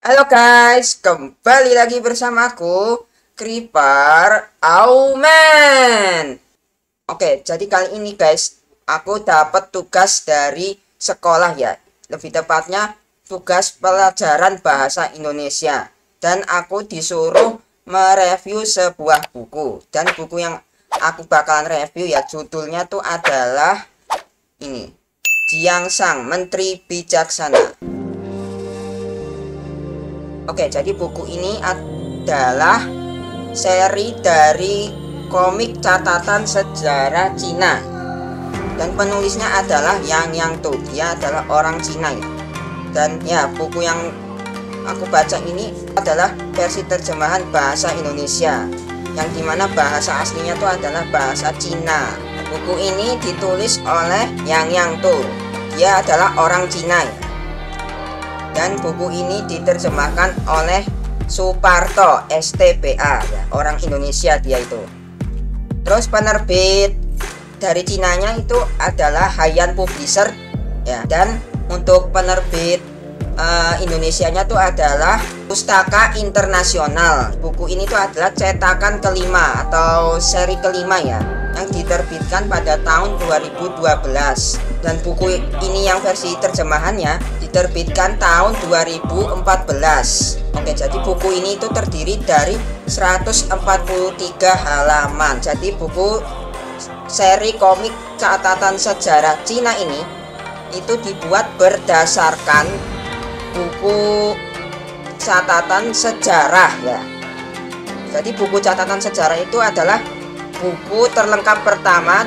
Halo guys, kembali lagi bersamaku Creeper Auman. Oke, jadi kali ini guys, aku dapat tugas dari sekolah ya. Lebih tepatnya tugas pelajaran bahasa Indonesia. Dan aku disuruh mereview sebuah buku. Dan buku yang aku bakalan review ya, judulnya tuh adalah ini, Jiangsang, Menteri Bijaksana. Oke, jadi buku ini adalah seri dari komik catatan sejarah Cina. Dan penulisnya adalah Yang Tu. Dia adalah orang Cina ya. Dan ya, buku yang aku baca ini adalah versi terjemahan bahasa Indonesia, yang dimana bahasa aslinya itu adalah bahasa Cina. Buku ini ditulis oleh Yang Tu. Dia adalah orang Cina ya. Dan buku ini diterjemahkan oleh Suparto STBA ya, orang Indonesia dia itu. Terus penerbit dari Cinanya itu adalah Haiyan Publisher ya. Dan untuk penerbit Indonesianya itu adalah Pustaka Internasional. Buku ini tuh adalah cetakan kelima atau seri kelima ya, yang diterbitkan pada tahun 2012. Dan buku ini yang versi terjemahannya diterbitkan tahun 2014. Oke, jadi buku ini itu terdiri dari 143 halaman. Jadi buku seri komik catatan sejarah Cina ini itu dibuat berdasarkan buku catatan sejarah ya. Jadi buku catatan sejarah itu adalah buku terlengkap pertama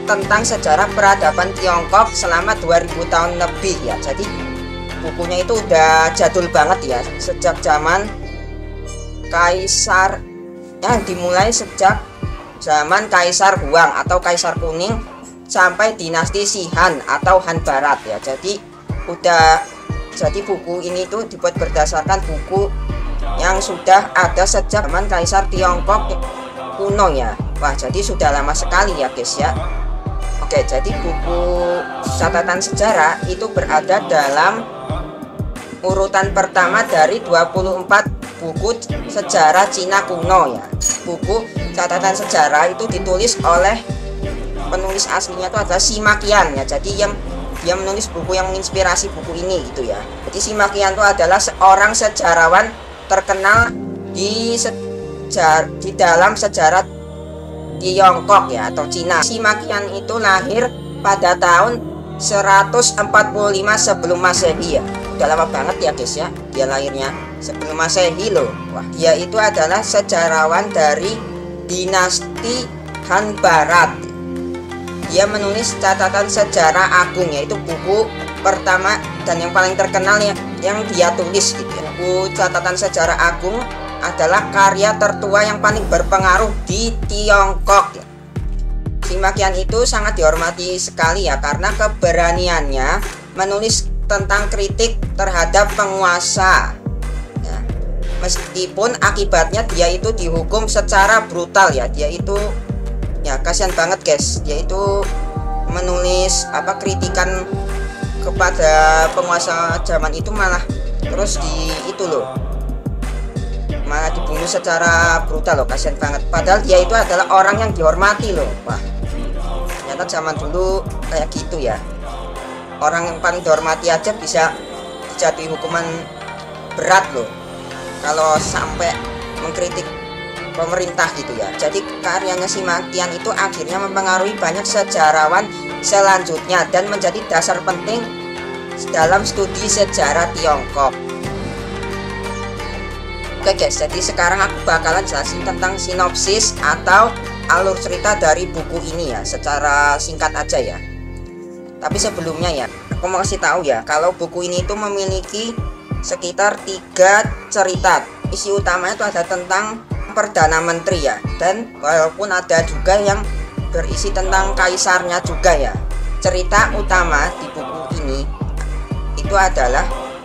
tentang sejarah peradaban Tiongkok selama 2000 tahun lebih ya. Jadi bukunya itu udah jadul banget ya, sejak zaman Kaisar, yang dimulai sejak zaman Kaisar Huang atau Kaisar Kuning sampai dinasti Si Han atau Han Barat ya. Jadi buku ini tuh dibuat berdasarkan buku yang sudah ada sejak zaman Kaisar Tiongkok kuno ya. Wah, jadi sudah lama sekali ya guys ya. Oke, jadi buku catatan sejarah itu berada dalam urutan pertama dari 24 buku sejarah Cina kuno ya. Buku catatan sejarah itu ditulis oleh penulis aslinya itu adalah Sima Qian ya. Jadi dia menulis buku yang menginspirasi buku ini gitu ya. Jadi Sima Qian itu adalah seorang sejarawan terkenal di dalam sejarah Tiongkok ya atau Cina. Sima Qian itu lahir pada tahun 145 sebelum Masehi ya. Udah lama banget ya guys ya, dia lahirnya sebelum Masehi loh. Wah, dia itu adalah sejarawan dari dinasti Han Barat. Dia menulis catatan sejarah agung, yaitu buku pertama dan yang paling terkenal yang dia tulis gitu ya. Buku catatan sejarah agung adalah karya tertua yang paling berpengaruh di Tiongkok. Sima Qian itu sangat dihormati sekali ya, karena keberaniannya menulis tentang kritik terhadap penguasa ya. Meskipun akibatnya dia itu dihukum secara brutal ya. Dia itu ya kasihan banget guys, dia itu menulis kritikan kepada penguasa zaman itu malah terus malah dibunuh secara brutal loh, kasihan banget. Padahal dia itu adalah orang yang dihormati loh. Wah, ternyata zaman dulu kayak gitu ya, orang yang paling dihormati aja bisa dijatuhi hukuman berat loh kalau sampai mengkritik pemerintah gitu ya. Jadi karyanya Sima Qian itu akhirnya mempengaruhi banyak sejarawan selanjutnya dan menjadi dasar penting dalam studi sejarah Tiongkok. Oke guys, jadi sekarang aku bakalan jelasin tentang sinopsis atau alur cerita dari buku ini ya, secara singkat aja ya. Tapi sebelumnya ya, aku mau kasih tahu ya, kalau buku ini itu memiliki sekitar 3 cerita. Isi utamanya itu ada tentang Perdana Menteri ya, dan walaupun ada juga yang berisi tentang kaisarnya juga ya. Cerita utama di buku ini itu adalah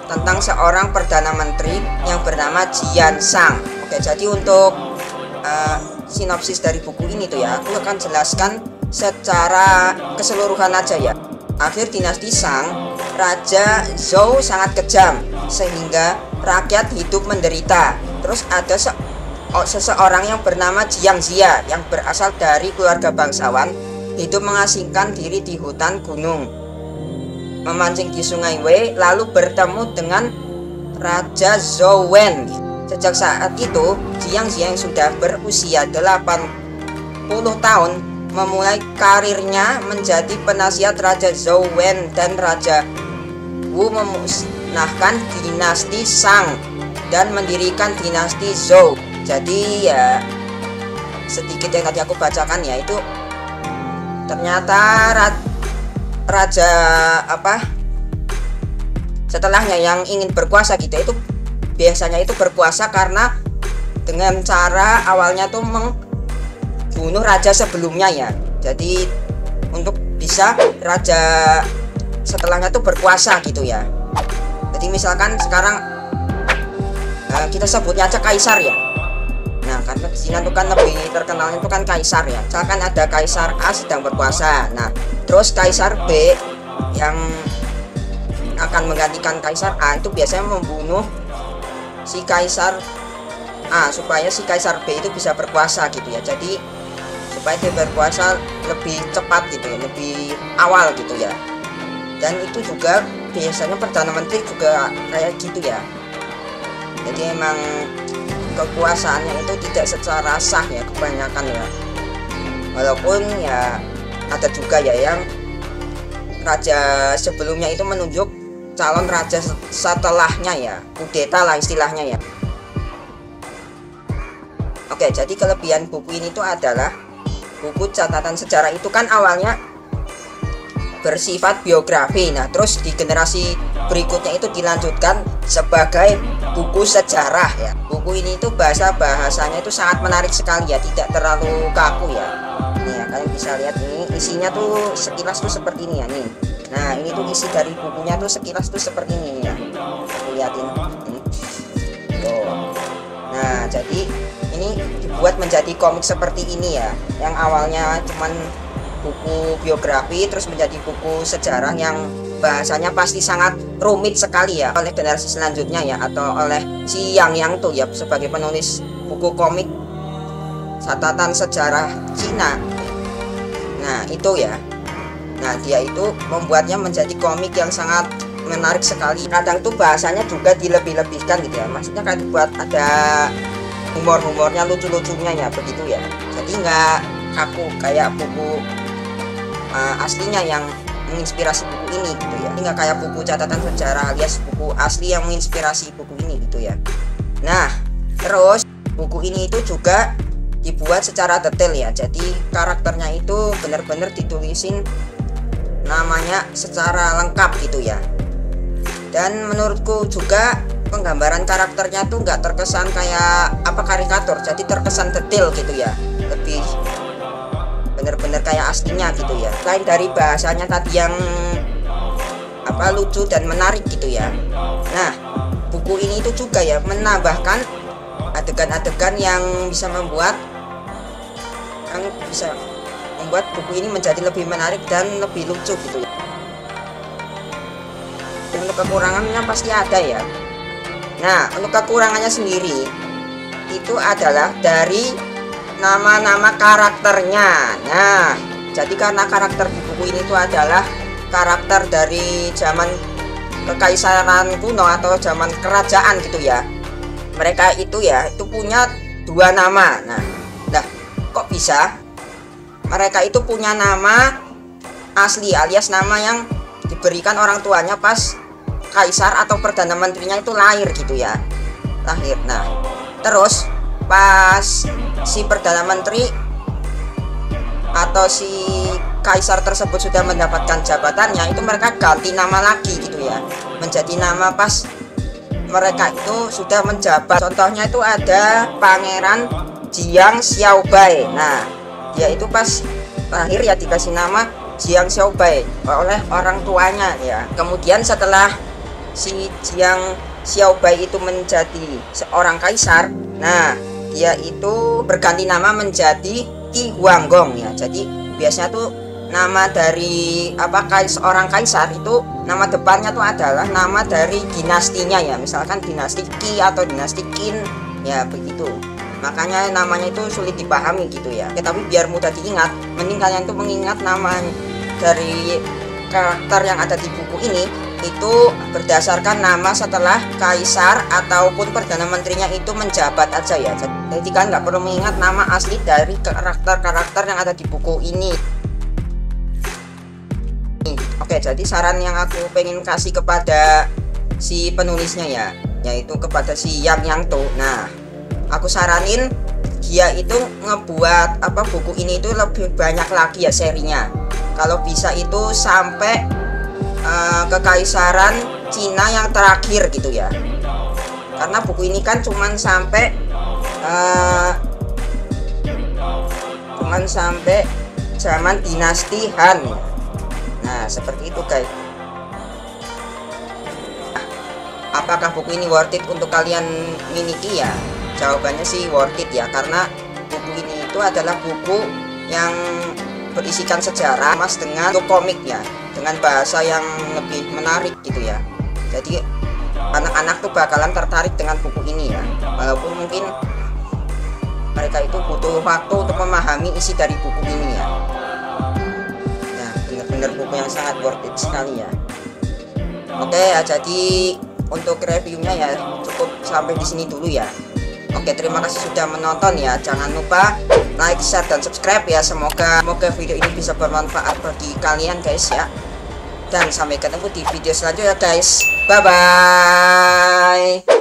tentang seorang Perdana Menteri yang bernama Jiansang. Oke, jadi untuk sinopsis dari buku ini tuh ya, aku akan jelaskan secara keseluruhan aja ya. akhir dinasti Shang, Raja Zhou sangat kejam sehingga rakyat hidup menderita. Terus ada seseorang yang bernama Jiang Xia yang berasal dari keluarga bangsawan, hidup mengasingkan diri di hutan gunung, memancing di sungai Wei, lalu bertemu dengan Raja Zhou Wen. Sejak saat itu, Jiang Xia yang sudah berusia 80 tahun memulai karirnya menjadi penasihat Raja Zhou Wen, dan Raja Wu memusnahkan dinasti Shang dan mendirikan dinasti Zhou. Jadi ya sedikit yang tadi aku bacakan ya, itu ternyata raja setelahnya yang ingin berkuasa gitu, itu biasanya itu berkuasa karena dengan cara awalnya tuh bunuh raja sebelumnya ya. Jadi untuk bisa raja setelahnya tuh berkuasa gitu ya. Jadi misalkan sekarang kita sebutnya aja kaisar ya. Nah, karena di sini tuh kan lebih terkenalnya itu kan kaisar ya. Misalkan ada kaisar A sedang berkuasa. Nah, terus kaisar B yang akan menggantikan kaisar A itu biasanya membunuh si kaisar A supaya si kaisar B itu bisa berkuasa gitu ya. Jadi supaya dia berkuasa lebih cepat gitu ya, lebih awal gitu ya. Dan itu juga biasanya perdana menteri juga kayak gitu ya. Jadi emang kekuasaannya itu tidak secara sah ya kebanyakan ya. Walaupun ya ada juga ya yang raja sebelumnya itu menunjuk calon raja setelahnya ya, kudeta lah istilahnya ya. Oke, jadi kelebihan buku ini tuh adalah buku catatan sejarah itu kan awalnya bersifat biografi. Nah, terus di generasi berikutnya itu dilanjutkan sebagai buku sejarah ya. Buku ini itu bahasanya itu sangat menarik sekali ya, tidak terlalu kaku ya. Ini ya, kalian bisa lihat ini isinya tuh sekilas tuh seperti ini ya nih. Nah, ini tuh isi dari bukunya tuh sekilas tuh seperti ini ya. Aku liatin ini. Tuh. Nah, jadi ini dibuat menjadi komik seperti ini ya, yang awalnya cuman buku biografi terus menjadi buku sejarah yang bahasanya pasti sangat rumit sekali ya oleh generasi selanjutnya ya, atau oleh si Yang tuh ya sebagai penulis buku komik catatan sejarah Cina. Nah, itu ya. Nah, dia itu membuatnya menjadi komik yang sangat menarik sekali. Kadang tuh bahasanya juga dilebih-lebihkan gitu ya. Maksudnya kan buat ada humor-humornya, lucu-lucunya ya begitu ya. Jadi nggak kaku kayak buku aslinya yang menginspirasi buku ini gitu ya. Ini nggak kayak buku catatan sejarah alias buku asli yang menginspirasi buku ini gitu ya. Nah, terus buku ini itu juga dibuat secara detail ya. Jadi karakternya itu benar-benar ditulisin namanya secara lengkap gitu ya. Dan menurutku juga penggambaran karakternya tuh nggak terkesan kayak karikatur, jadi terkesan detail gitu ya, lebih bener-bener kayak aslinya gitu ya. Selain dari bahasanya tadi yang lucu dan menarik gitu ya. Nah, buku ini itu juga ya menambahkan adegan-adegan yang bisa membuat buku ini menjadi lebih menarik dan lebih lucu gitu ya. Dan untuk kekurangannya pasti ada ya. Nah, untuk kekurangannya sendiri itu adalah dari nama-nama karakternya. Nah, jadi karena karakter di buku ini itu adalah karakter dari zaman kekaisaran kuno atau zaman kerajaan gitu ya. Mereka itu punya dua nama. Nah, kok bisa? Mereka itu punya nama asli alias nama yang diberikan orang tuanya pas kaisar atau perdana menterinya itu lahir gitu ya. Lahir. Nah, terus pas si perdana menteri atau si kaisar tersebut sudah mendapatkan jabatannya, itu mereka ganti nama lagi gitu ya, menjadi nama pas mereka itu sudah menjabat. Contohnya itu ada Pangeran Jiang Xiaobai. Nah, dia itu pas lahir ya dikasih nama Jiang Xiaobai oleh orang tuanya ya. Kemudian setelah si Jiang Xiaobai itu menjadi seorang kaisar, nah dia itu berganti nama menjadi Qi Huanggong ya. Jadi biasanya tuh nama dari seorang kaisar itu nama depannya tuh adalah nama dari dinastinya ya, misalkan dinasti Qi atau dinasti Qin ya begitu. Makanya namanya itu sulit dipahami gitu ya. Oke, tapi biar mudah diingat, mending kalian tuh mengingat nama dari karakter yang ada di buku ini itu berdasarkan nama setelah kaisar ataupun perdana menterinya itu menjabat aja ya. Jadi kalian nggak perlu mengingat nama asli dari karakter-karakter yang ada di buku ini. Oke, jadi saran yang aku pengen kasih kepada si penulisnya ya, yaitu kepada si Yang To. Nah, aku saranin dia itu ngebuat buku ini itu lebih banyak lagi ya serinya. Kalau bisa itu sampai kekaisaran Cina yang terakhir gitu ya. Karena buku ini kan cuman sampai zaman dinasti Han. Nah, seperti itu guys. Apakah buku ini worth it untuk kalian miliki ya? Jawabannya sih worth it ya, karena buku ini itu adalah buku yang berisikan sejarah mas dengan komik ya, dengan bahasa yang lebih menarik gitu ya. Jadi anak-anak tuh bakalan tertarik dengan buku ini ya, walaupun mungkin mereka itu butuh waktu untuk memahami isi dari buku ini ya. Nah, bener-bener buku yang sangat worth it sekali ya. Oke ya, jadi untuk reviewnya ya cukup sampai di sini dulu ya. Oke, terima kasih sudah menonton ya. Jangan lupa like, share, dan subscribe ya. Semoga video ini bisa bermanfaat bagi kalian guys ya. Dan sampai ketemu di video selanjutnya guys. Bye bye.